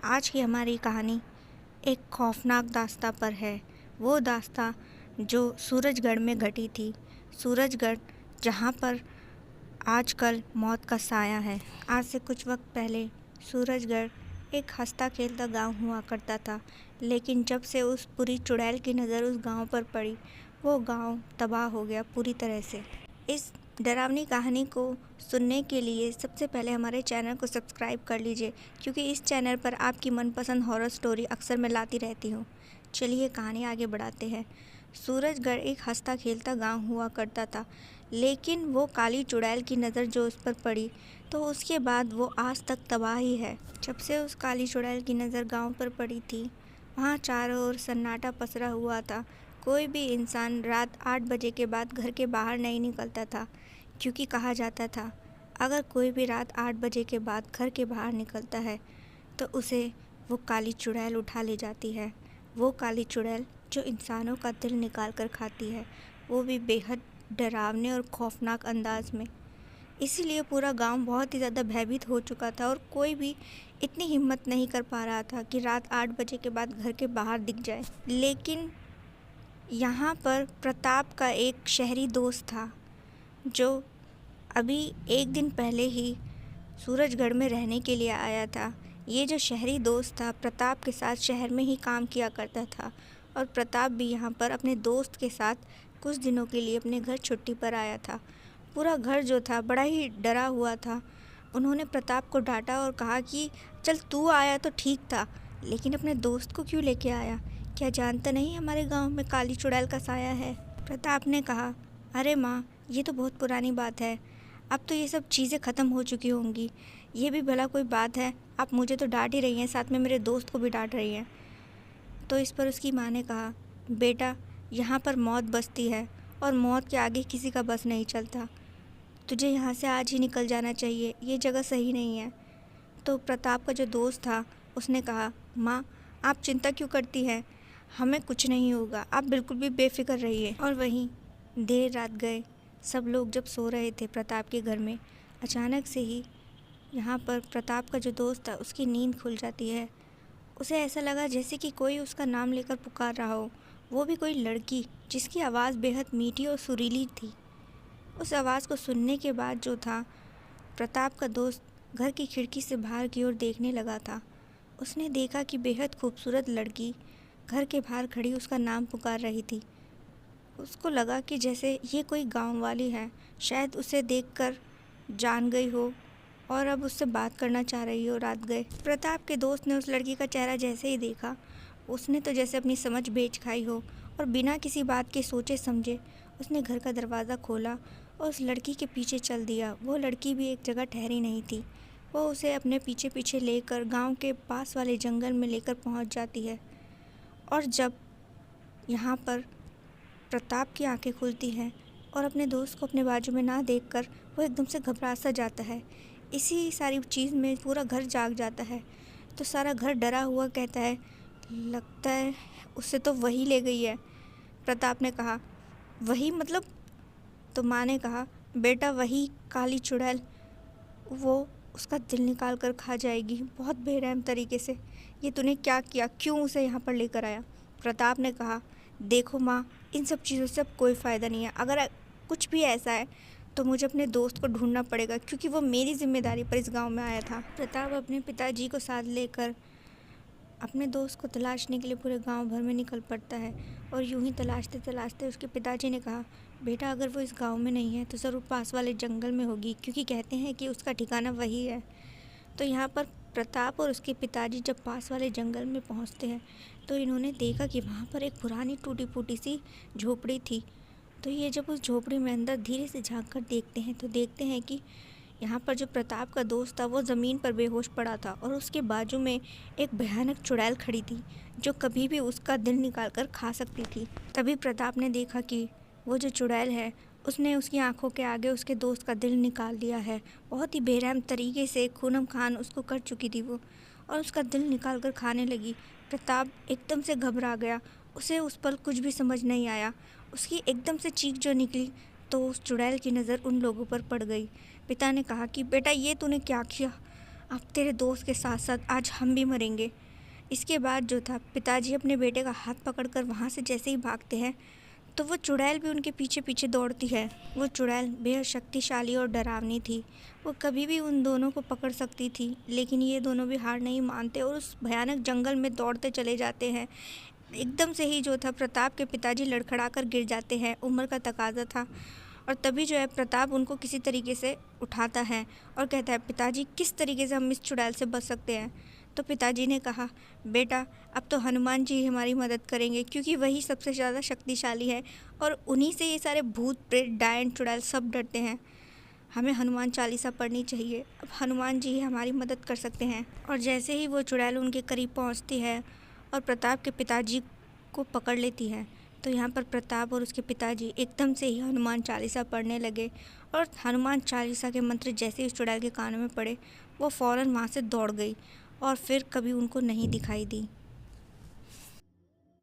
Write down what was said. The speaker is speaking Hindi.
आज की हमारी कहानी एक खौफनाक दास्तां पर है। वो दास्तां जो सूरजगढ़ में घटी थी। सूरजगढ़ जहाँ पर आजकल मौत का साया है। आज से कुछ वक्त पहले सूरजगढ़ एक हंसता खेलता गांव हुआ करता था, लेकिन जब से उस पूरी चुड़ैल की नज़र उस गांव पर पड़ी, वो गांव तबाह हो गया पूरी तरह से। इस डरावनी कहानी को सुनने के लिए सबसे पहले हमारे चैनल को सब्सक्राइब कर लीजिए, क्योंकि इस चैनल पर आपकी मनपसंद हॉरर स्टोरी अक्सर मैं लाती रहती हूँ। चलिए कहानी आगे बढ़ाते हैं। सूरजगढ़ एक हंसता खेलता गांव हुआ करता था, लेकिन वो काली चुड़ैल की नज़र जो उस पर पड़ी, तो उसके बाद वो आज तक तबाह ही है। जब से उस काली चुड़ैल की नज़र गांव पर पड़ी थी, वहाँ चारों ओर सन्नाटा पसरा हुआ था। कोई भी इंसान रात 8 बजे के बाद घर के बाहर नहीं निकलता था, क्योंकि कहा जाता था अगर कोई भी रात 8 बजे के बाद घर के बाहर निकलता है तो उसे वो काली चुड़ैल उठा ले जाती है। वो काली चुड़ैल जो इंसानों का दिल निकाल कर खाती है, वो भी बेहद डरावने और खौफनाक अंदाज में। इसीलिए पूरा गांव बहुत ही ज़्यादा भयभीत हो चुका था और कोई भी इतनी हिम्मत नहीं कर पा रहा था कि रात 8 बजे के बाद घर के बाहर दिख जाए। लेकिन यहाँ पर प्रताप का एक शहरी दोस्त था, जो अभी एक दिन पहले ही सूरजगढ़ में रहने के लिए आया था। ये जो शहरी दोस्त था, प्रताप के साथ शहर में ही काम किया करता था, और प्रताप भी यहाँ पर अपने दोस्त के साथ कुछ दिनों के लिए अपने घर छुट्टी पर आया था। पूरा घर जो था बड़ा ही डरा हुआ था। उन्होंने प्रताप को डांटा और कहा कि चल तू आया तो ठीक था, लेकिन अपने दोस्त को क्यों लेके आया? क्या जानता नहीं हमारे गांव में काली चुड़ैल का साया है? प्रताप ने कहा, अरे माँ, ये तो बहुत पुरानी बात है। अब तो ये सब चीज़ें ख़त्म हो चुकी होंगी। ये भी भला कोई बात है? आप मुझे तो डांट ही रही हैं, साथ में मेरे दोस्त को भी डांट रही हैं। तो इस पर उसकी माँ ने कहा, बेटा, यहाँ पर मौत बसती है और मौत के आगे किसी का बस नहीं चलता। तुझे यहाँ से आज ही निकल जाना चाहिए, ये जगह सही नहीं है। तो प्रताप का जो दोस्त था, उसने कहा, माँ, आप चिंता क्यों करती हैं? हमें कुछ नहीं होगा, आप बिल्कुल भी बेफिक्र रहिए। और वहीं देर रात गए सब लोग जब सो रहे थे प्रताप के घर में, अचानक से ही यहाँ पर प्रताप का जो दोस्त था, उसकी नींद खुल जाती है। उसे ऐसा लगा जैसे कि कोई उसका नाम लेकर पुकार रहा हो, वो भी कोई लड़की जिसकी आवाज़ बेहद मीठी और सुरीली थी। उस आवाज़ को सुनने के बाद जो था, प्रताप का दोस्त घर की खिड़की से बाहर की ओर देखने लगा था। उसने देखा कि बेहद खूबसूरत लड़की घर के बाहर खड़ी उसका नाम पुकार रही थी। उसको लगा कि जैसे ये कोई गांव वाली है, शायद उसे देखकर जान गई हो और अब उससे बात करना चाह रही हो। रात गए प्रताप के दोस्त ने उस लड़की का चेहरा जैसे ही देखा, उसने तो जैसे अपनी समझ बेच खाई हो, और बिना किसी बात के सोचे समझे उसने घर का दरवाज़ा खोला और उस लड़की के पीछे चल दिया। वो लड़की भी एक जगह ठहरी नहीं थी, वो उसे अपने पीछे पीछे लेकर गांव के पास वाले जंगल में लेकर पहुंच जाती है। और जब यहाँ पर प्रताप की आंखें खुलती हैं और अपने दोस्त को अपने बाजू में ना देखकर वो एकदम से घबरा सा जाता है। इसी सारी चीज़ में पूरा घर जाग जाता है। तो सारा घर डरा हुआ कहता है, लगता है उससे तो वही ले गई है। प्रताप ने कहा, वही मतलब? तो माँ ने कहा, बेटा, वही काली चुड़ैल, वो उसका दिल निकाल कर खा जाएगी बहुत बेरहम तरीके से। ये तूने क्या किया? क्यों उसे यहाँ पर लेकर आया? प्रताप ने कहा, देखो माँ, इन सब चीज़ों से अब कोई फ़ायदा नहीं है। अगर कुछ भी ऐसा है तो मुझे अपने दोस्त को ढूंढना पड़ेगा, क्योंकि वो मेरी जिम्मेदारी पर इस गांव में आया था। प्रताप अपने पिताजी को साथ लेकर अपने दोस्त को तलाशने के लिए पूरे गांव भर में निकल पड़ता है। और यूं ही तलाशते तलाशते उसके पिताजी ने कहा, बेटा, अगर वो इस गांव में नहीं है तो ज़रूर पास वाले जंगल में होगी, क्योंकि कहते हैं कि उसका ठिकाना वही है। तो यहाँ पर प्रताप और उसके पिताजी जब पास वाले जंगल में पहुँचते हैं तो इन्होंने देखा कि वहाँ पर एक पुरानी टूटी फूटी सी झोपड़ी थी। तो ये जब उस झोपड़ी में अंदर धीरे से झांक कर देखते हैं तो देखते हैं कि यहाँ पर जो प्रताप का दोस्त था वो ज़मीन पर बेहोश पड़ा था, और उसके बाजू में एक भयानक चुड़ैल खड़ी थी जो कभी भी उसका दिल निकाल कर खा सकती थी। तभी प्रताप ने देखा कि वो जो चुड़ैल है, उसने उसकी आंखों के आगे उसके दोस्त का दिल निकाल दिया है। बहुत ही बेरहम तरीके से खूनम खान उसको कर चुकी थी वो, और उसका दिल निकाल कर खाने लगी। प्रताप एकदम से घबरा गया, उसे उस पर कुछ भी समझ नहीं आया। उसकी एकदम से चीख जो निकली तो उस चुड़ैल की नज़र उन लोगों पर पड़ गई। पिता ने कहा कि बेटा, ये तूने क्या किया? अब तेरे दोस्त के साथ साथ आज हम भी मरेंगे। इसके बाद जो था पिताजी अपने बेटे का हाथ पकड़कर वहाँ से जैसे ही भागते हैं तो वो चुड़ैल भी उनके पीछे पीछे दौड़ती है। वो चुड़ैल बेहद शक्तिशाली और डरावनी थी। वो कभी भी उन दोनों को पकड़ सकती थी, लेकिन ये दोनों भी हार नहीं मानते और उस भयानक जंगल में दौड़ते चले जाते हैं। एकदम से ही जो था प्रताप के पिताजी लड़खड़ाकर गिर जाते हैं। उम्र का तकाजा था और तभी जो है प्रताप उनको किसी तरीके से उठाता है और कहता है, पिताजी किस तरीके से हम इस चुड़ैल से बच सकते हैं। तो पिताजी ने कहा, बेटा अब तो हनुमान जी हमारी मदद करेंगे, क्योंकि वही सबसे ज़्यादा शक्तिशाली है और उन्हीं से ये सारे भूत प्रेत डायन चुड़ैल सब डरते हैं। हमें हनुमान चालीसा पढ़नी चाहिए, अब हनुमान जी ही हमारी मदद कर सकते हैं। और जैसे ही वो चुड़ैल उनके करीब पहुंचती है और प्रताप के पिताजी को पकड़ लेती है, तो यहाँ पर प्रताप और उसके पिताजी एकदम से ही हनुमान चालीसा पढ़ने लगे और हनुमान चालीसा के मंत्र जैसे ही उस चुड़ैल के कानों में पड़े, वो फ़ौरन वहाँ से दौड़ गई और फिर कभी उनको नहीं दिखाई दी।